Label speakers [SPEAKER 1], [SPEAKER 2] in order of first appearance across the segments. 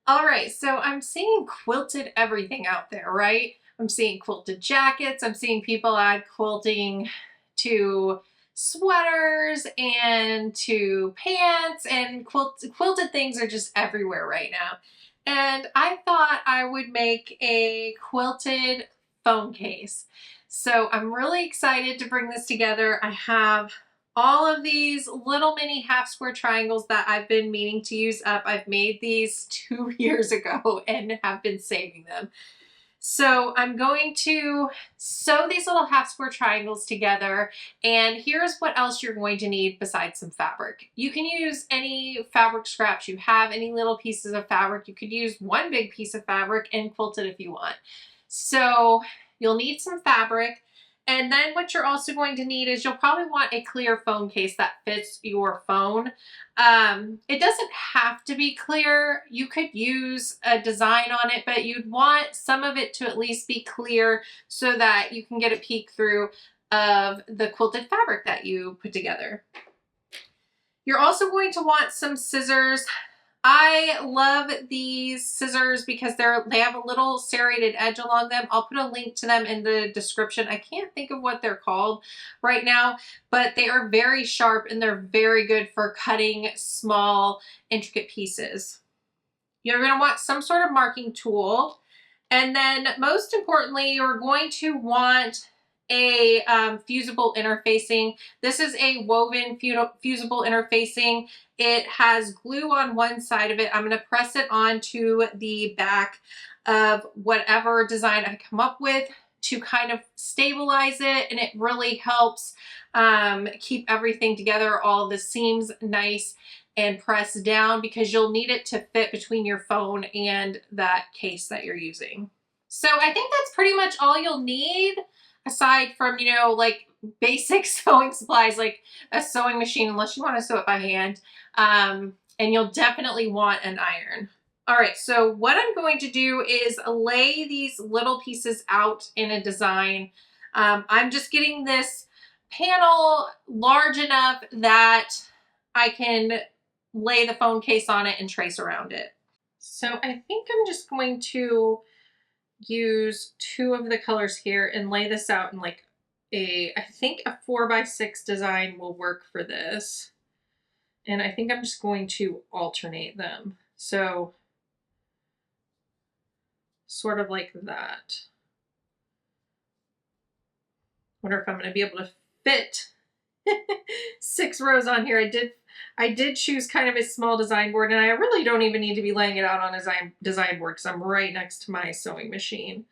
[SPEAKER 1] All right, so I'm seeing quilted everything out there, right? I'm seeing quilted jackets. I'm seeing people add quilting to sweaters and to pants, and quilted things are just everywhere right now. And I thought I would make a quilted phone case. So I'm really excited to bring this together. I have all of these little mini half square triangles that I've been meaning to use up. I've made these 2 years ago and have been saving them. So I'm going to sew these little half square triangles together, and here's what else you're going to need besides some fabric. You can use any fabric scraps you have, any little pieces of fabric. You could use one big piece of fabric and quilt it if you want. So you'll need some fabric. And then what you're also going to need is you'll probably want a clear phone case that fits your phone. It doesn't have to be clear. You could use a design on it, but you'd want some of it to at least be clear so that you can get a peek through of the quilted fabric that you put together. You're also going to want some scissors. I love these scissors because they have a little serrated edge along them. I'll put a link to them in the description. I can't think of what they're called right now, but they are very sharp and they're very good for cutting small, intricate pieces. You're going to want some sort of marking tool. And then most importantly, you're going to want a fusible interfacing. This is a woven fusible interfacing. It has glue on one side of it. I'm going to press it onto the back of whatever design I come up with to kind of stabilize it, and it really helps keep everything together, all the seams nice and pressed down, because you'll need it to fit between your phone and that case that you're using. So I think that's pretty much all you'll need, aside from, you know, like basic sewing supplies like a sewing machine, unless you want to sew it by hand. And you'll definitely want an iron. All right, so what I'm going to do is lay these little pieces out in a design. I'm just getting this panel large enough that I can lay the phone case on it and trace around it. So I think I'm just going to use two of the colors here and lay this out in like I think a 4x6 design will work for this. And I think I'm just going to alternate them. So sort of like that. Wonder if I'm going to be able to fit 6 rows on here. I did choose kind of a small design board, and I really don't even need to be laying it out on a design board because I'm right next to my sewing machine.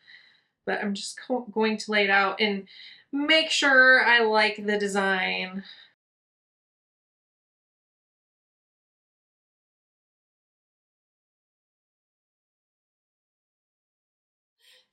[SPEAKER 1] But I'm just going to lay it out and make sure I like the design.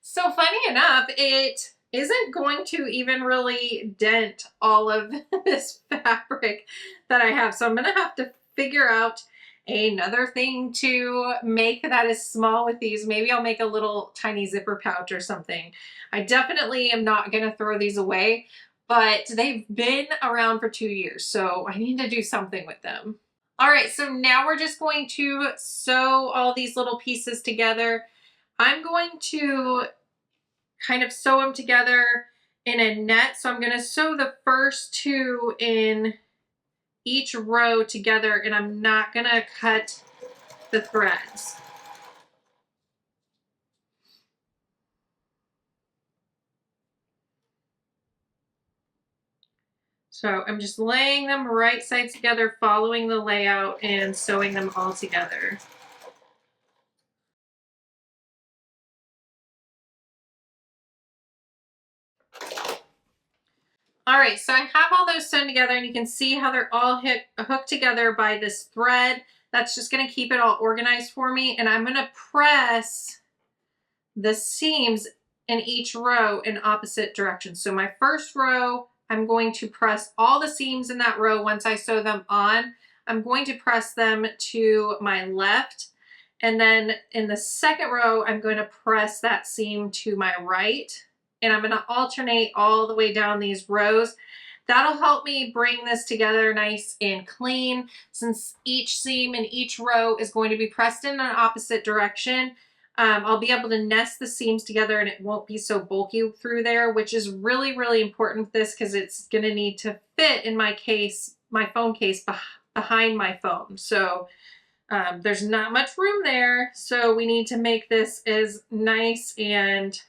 [SPEAKER 1] So funny enough, it isn't going to even really dent all of this fabric that I have. So I'm going to have to figure out another thing to make that is small with these. Maybe I'll make a little tiny zipper pouch or something. I definitely am not going to throw these away, but they've been around for 2 years, so I need to do something with them. All right, so now we're just going to sew all these little pieces together. I'm going to kind of sew them together in a net. So I'm going to sew the first 2 in each row together, and I'm not going to cut the threads. So I'm just laying them right sides together, following the layout and sewing them all together. All right, so I have all those sewn together, and you can see how they're all hooked together by this thread. That's just going to keep it all organized for me. And I'm going to press the seams in each row in opposite directions. So my first row, I'm going to press all the seams in that row. Once I sew them on, I'm going to press them to my left. And then in the second row, I'm going to press that seam to my right. And I'm going to alternate all the way down these rows. That'll help me bring this together nice and clean. Since each seam and each row is going to be pressed in an opposite direction, I'll be able to nest the seams together and it won't be so bulky through there, which is really, really important with this because it's going to need to fit in my case, my phone case behind my phone. So there's not much room there. So we need to make this as nice and,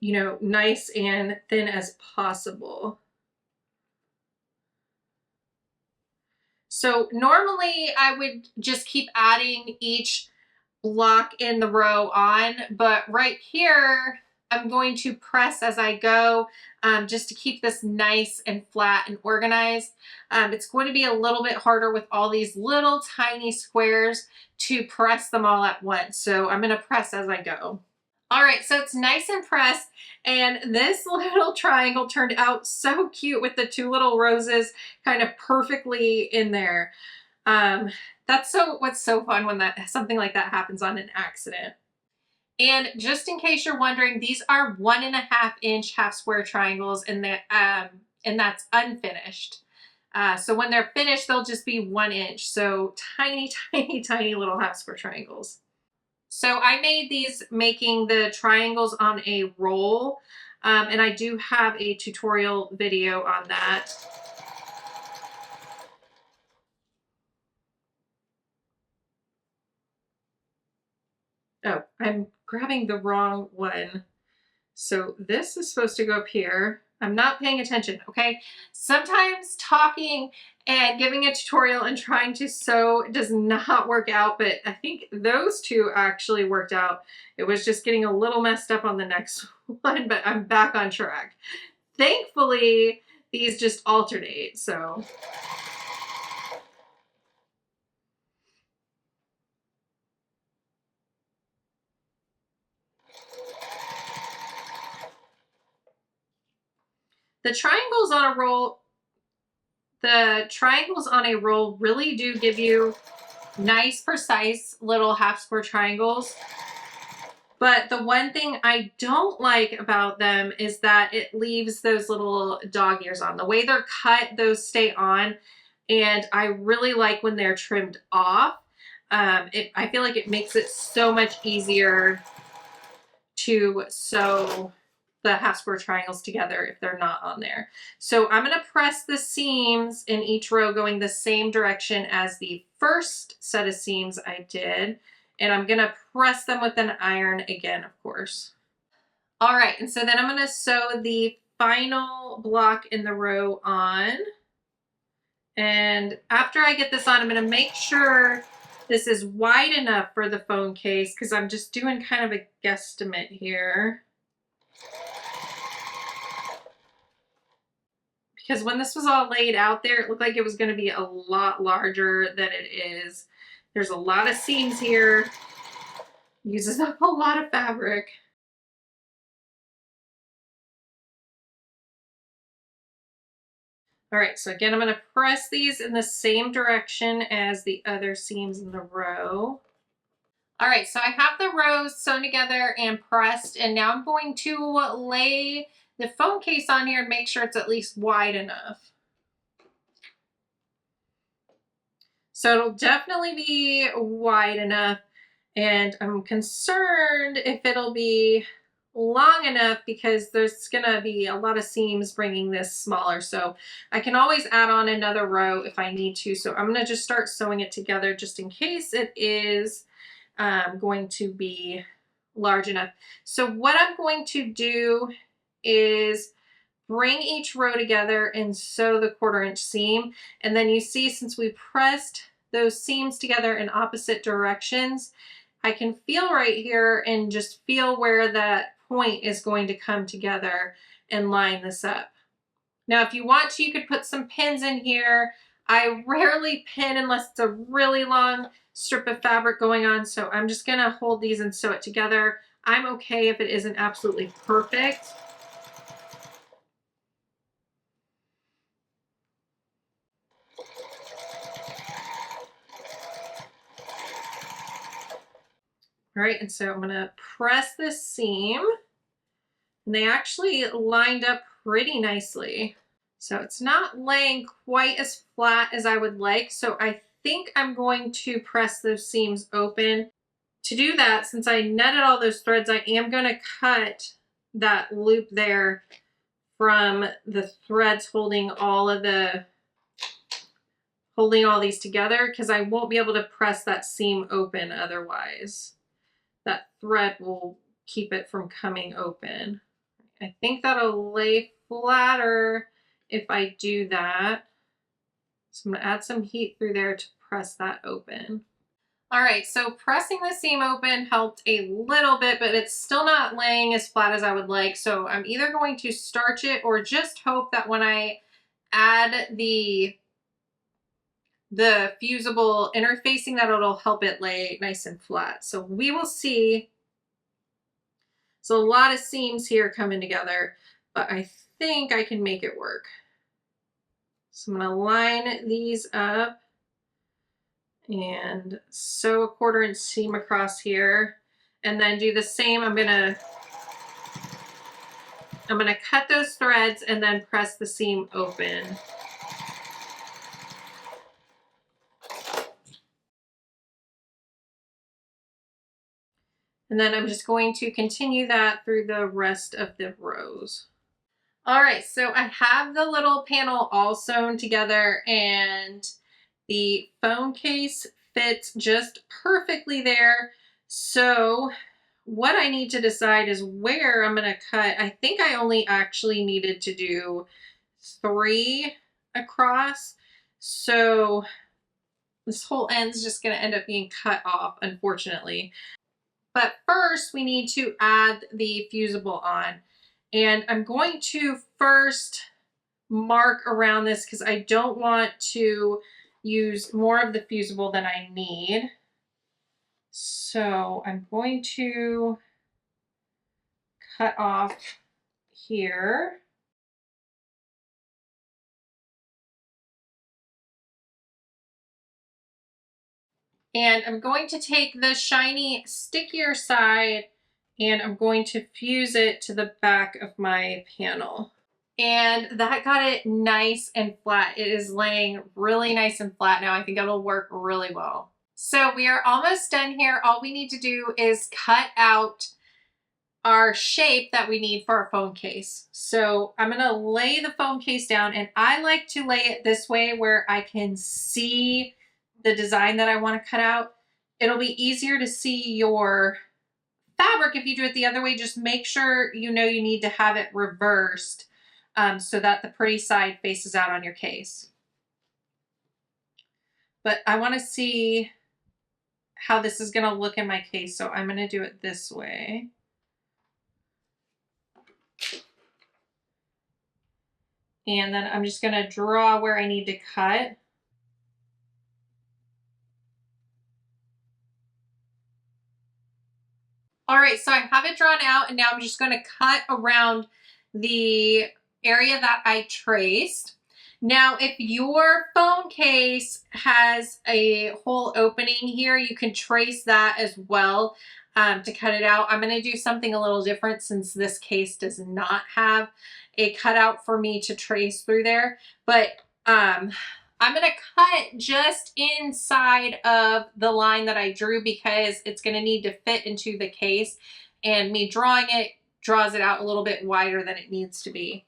[SPEAKER 1] you know, nice and thin as possible. So normally I would just keep adding each block in the row on, but right here I'm going to press as I go, just to keep this nice and flat and organized. It's going to be a little bit harder with all these little tiny squares to press them all at once. So I'm going to press as I go. All right, so it's nice and pressed, and this little triangle turned out so cute with the two little roses kind of perfectly in there. What's so fun when something like that happens on an accident. And just in case you're wondering, these are 1.5 inch half square triangles, and that's unfinished. So when they're finished, they'll just be 1 inch. So tiny, tiny, tiny little half square triangles. So I made these making the triangles on a roll, and I do have a tutorial video on that. Oh, I'm grabbing the wrong one. So this is supposed to go up here. I'm not paying attention, okay? Sometimes talking and giving a tutorial and trying to sew does not work out, but I think those two actually worked out. It was just getting a little messed up on the next one, but I'm back on track. Thankfully, these just alternate, so. The triangles on a roll really do give you nice, precise little half square triangles. But the one thing I don't like about them is that it leaves those little dog ears on. The way they're cut, those stay on. And I really like when they're trimmed off. I feel like it makes it so much easier to sew the half square triangles together if they're not on there. So I'm going to press the seams in each row going the same direction as the first set of seams I did. And I'm going to press them with an iron again, of course. All right, and so then I'm going to sew the final block in the row on. And after I get this on, I'm going to make sure this is wide enough for the phone case because I'm just doing kind of a guesstimate here. Because when this was all laid out there, it looked like it was going to be a lot larger than it is. There's a lot of seams here. Uses up a lot of fabric. All right, so again, I'm going to press these in the same direction as the other seams in the row. All right, so I have the rows sewn together and pressed, and now I'm going to lay the phone case on here and make sure it's at least wide enough. So it'll definitely be wide enough, and I'm concerned if it'll be long enough because there's gonna be a lot of seams bringing this smaller. So I can always add on another row if I need to. So I'm gonna just start sewing it together just in case it is going to be large enough. So what I'm going to do is bring each row together and sew the 1/4 inch seam. And then you see, since we pressed those seams together in opposite directions, I can feel right here and just feel where that point is going to come together and line this up. Now, if you want to, you could put some pins in here. I rarely pin unless it's a really long strip of fabric going on. So I'm just gonna hold these and sew it together. I'm okay if it isn't absolutely perfect. All right, and so I'm gonna press this seam, and they actually lined up pretty nicely. So it's not laying quite as flat as I would like. So I think I'm going to press those seams open. To do that, since I netted all those threads, I am going to cut that loop there from the threads holding all these together, because I won't be able to press that seam open otherwise. That thread will keep it from coming open. I think that'll lay flatter if I do that. So I'm going to add some heat through there to press that open. All right, so pressing the seam open helped a little bit, but it's still not laying as flat as I would like. So I'm either going to starch it or just hope that when I add the fusible interfacing, that it'll help it lay nice and flat. So we will see. So a lot of seams here coming together, but I think I can make it work. So I'm going to line these up and sew a 1/4 inch seam across here, and then do the same. I'm gonna cut those threads and then press the seam open. And then I'm just going to continue that through the rest of the rows. All right, so I have the little panel all sewn together, and the phone case fits just perfectly there. So what I need to decide is where I'm going to cut. I think I only actually needed to do 3 across. So this whole end's just going to end up being cut off, unfortunately. But first we need to add the fusible on. And I'm going to first mark around this because I don't want to use more of the fusible than I need. So I'm going to cut off here. And I'm going to take the shiny, stickier side and I'm going to fuse it to the back of my panel. And that got it nice and flat. It is laying really nice and flat now. I think it'll work really well. So we are almost done here. All we need to do is cut out our shape that we need for our phone case. So I'm going to lay the phone case down, and I like to lay it this way where I can see the design that I want to cut out. It'll be easier to see your fabric if you do it the other way. Just make sure you know you need to have it reversed so that the pretty side faces out on your case. But I want to see how this is going to look in my case, so I'm going to do it this way. And then I'm just going to draw where I need to cut. All right, so I have it drawn out, and now I'm just going to cut around the area that I traced. Now, if your phone case has a hole opening here, you can trace that as well to cut it out. I'm going to do something a little different since this case does not have a cutout for me to trace through there. But I'm going to cut just inside of the line that I drew because it's going to need to fit into the case, and me drawing it draws it out a little bit wider than it needs to be.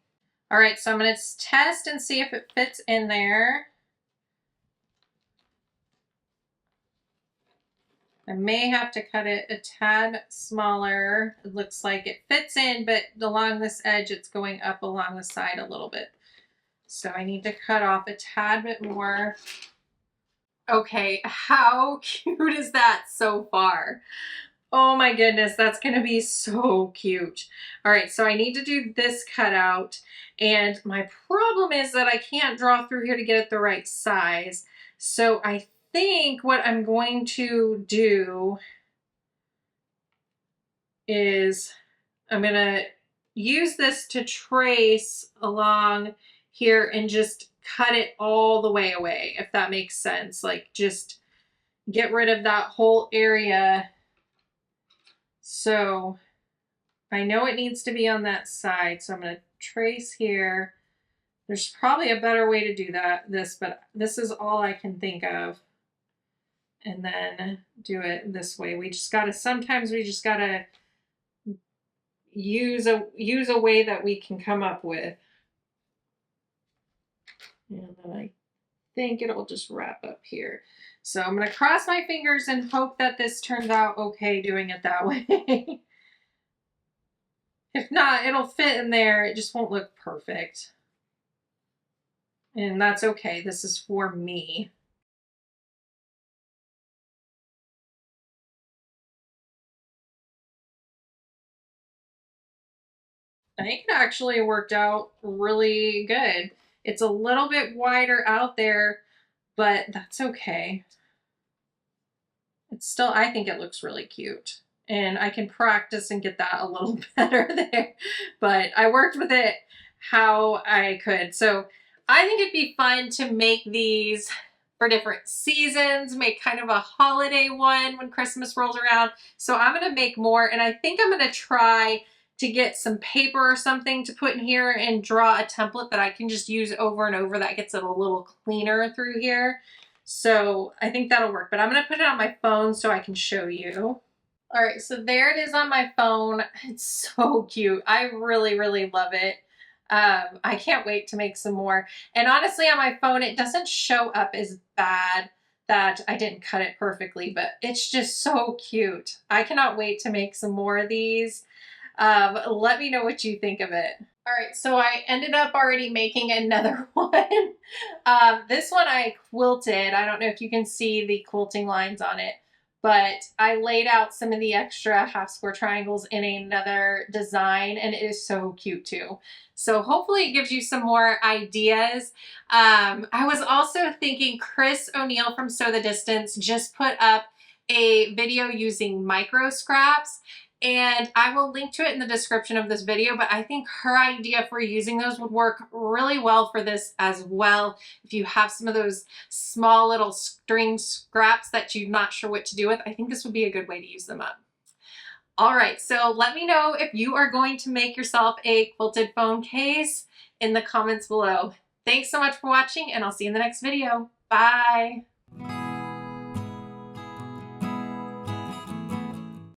[SPEAKER 1] All right, so I'm going to test and see if it fits in there. I may have to cut it a tad smaller. It looks like it fits in, but along this edge, it's going up along the side a little bit. So I need to cut off a tad bit more. Okay, how cute is that so far? Oh my goodness, that's gonna be so cute. All right, so I need to do this cutout, and my problem is that I can't draw through here to get it the right size. So I think what I'm going to do is I'm gonna use this to trace along here and just cut it all the way away, if that makes sense. Like, just get rid of that whole area. So I know it needs to be on that side, so I'm going to trace here. There's probably a better way to do this, but this is all I can think of. And then do it this way. Sometimes we just gotta use a way that we can come up with. And then I think it'll just wrap up here. So I'm gonna cross my fingers and hope that this turns out okay doing it that way. If not, it'll fit in there. It just won't look perfect. And that's okay. This is for me. I think it actually worked out really good. It's a little bit wider out there, but that's okay. It's still, I think it looks really cute. And I can practice and get that a little better there. But I worked with it how I could. So I think it'd be fun to make these for different seasons, make kind of a holiday one when Christmas rolls around. So I'm gonna make more, and I think I'm gonna try to get some paper or something to put in here and draw a template that I can just use over and over that gets it a little cleaner through here. So I think that'll work, but I'm gonna put it on my phone so I can show you. All right, so there it is on my phone. It's so cute. I really, really love it. I can't wait to make some more. And honestly, on my phone, it doesn't show up as bad that I didn't cut it perfectly, but it's just so cute. I cannot wait to make some more of these. Let me know what you think of it. All right, so I ended up already making another one. This one I quilted. I don't know if you can see the quilting lines on it, but I laid out some of the extra half square triangles in another design, and it is so cute too. So hopefully it gives you some more ideas. I was also thinking Chris O'Neill from Sew the Distance just put up a video using micro scraps, and I will link to it in the description of this video, but I think her idea for using those would work really well for this as well. If you have some of those small little string scraps that you're not sure what to do with, I think this would be a good way to use them up. All right, so let me know if you are going to make yourself a quilted phone case in the comments below. Thanks so much for watching, and I'll see you in the next video. Bye.